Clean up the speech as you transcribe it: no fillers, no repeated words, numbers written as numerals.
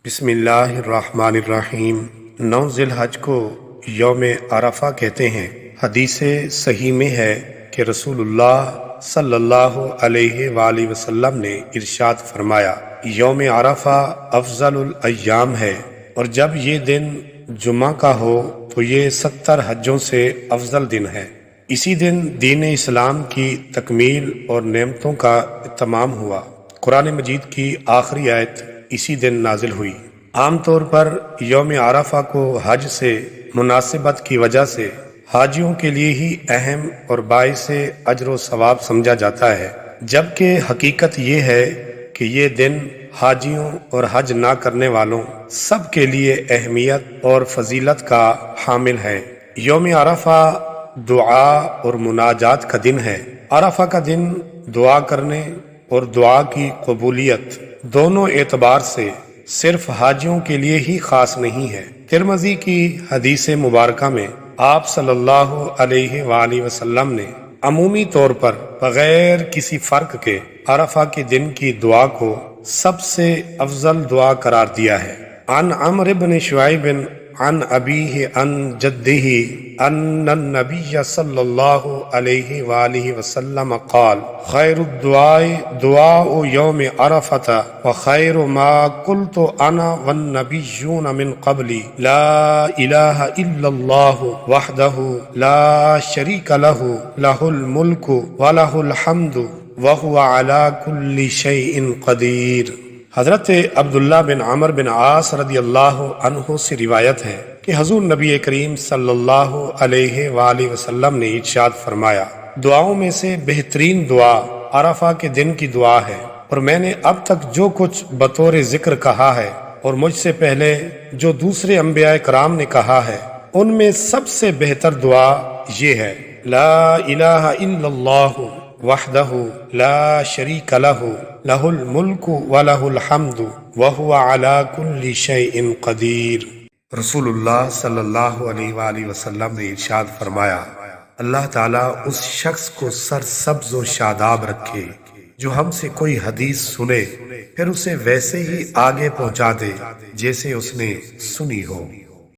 بسم اللہ الرحمن الرحیم۔ 9 ذی الحج کو یوم عرفہ کہتے ہیں۔ حدیث صحیح میں ہے کہ رسول اللہ صلی اللہ علیہ وآلہ وسلم نے ارشاد فرمایا، یوم عرفہ افضل الایام ہے، اور جب یہ دن جمعہ کا ہو تو یہ 70 حجوں سے افضل دن ہے۔ اسی دن دین اسلام کی تکمیل اور نعمتوں کا اتمام ہوا۔ قرآن مجید کی آخری آیت اسی دن نازل ہوئی۔ عام طور پر یوم عرفہ کو حج سے مناسبت کی وجہ سے حاجیوں کے لیے ہی اہم اور باعث اجر و ثواب سمجھا جاتا ہے، جبکہ حقیقت یہ ہے کہ یہ دن حاجیوں اور حج نہ کرنے والوں سب کے لیے اہمیت اور فضیلت کا حامل ہے۔ یوم عرفہ دعا اور مناجات کا دن ہے۔ عرفہ کا دن دعا کرنے اور دعا کی قبولیت دونوں اعتبار سے صرف حاجیوں کے لیے ہی خاص نہیں ہے۔ ترمذی کی حدیث مبارکہ میں آپ صلی اللہ علیہ وآلہ وسلم نے عمومی طور پر بغیر کسی فرق کے عرفہ کے دن کی دعا کو سب سے افضل دعا قرار دیا ہے۔ عن عمرو بن شعیب عن ابیہ عن جدہ ان النبی صلی اللہ علیہ وآلہ وسلم قال خیر الدعاء دعاء یوم عرفۃ وخیر ما قلت انا والنبیون من قبلی لا الہ الا اللہ وحدہ لا شریک لہ لہ الملک ولہ الحمد وہو علی کل شیء قدیر۔ حضرت عبداللہ بن عمر بن عاص رضی اللہ عنہ سے روایت ہے کہ حضور نبی کریم صلی اللہ علیہ وآلہ وسلم نے ارشاد فرمایا، دعاؤں میں سے بہترین دعا عرفہ کے دن کی دعا ہے، اور میں نے اب تک جو کچھ بطور ذکر کہا ہے اور مجھ سے پہلے جو دوسرے انبیاء کرام نے کہا ہے، ان میں سب سے بہتر دعا یہ ہے، لا الہ الا اللہ وحدہ لا شریک لہ لہ الملک ولہ الحمد وہو علی کل شیء قدیر۔ رسول اللہ صلی اللہ علیہ وآلہ وسلم نے ارشاد فرمایا، اللہ تعالیٰ اس شخص کو سرسبز و شاداب رکھے جو ہم سے کوئی حدیث سنے پھر اسے ویسے ہی آگے پہنچا دے جیسے اس نے سنی ہو۔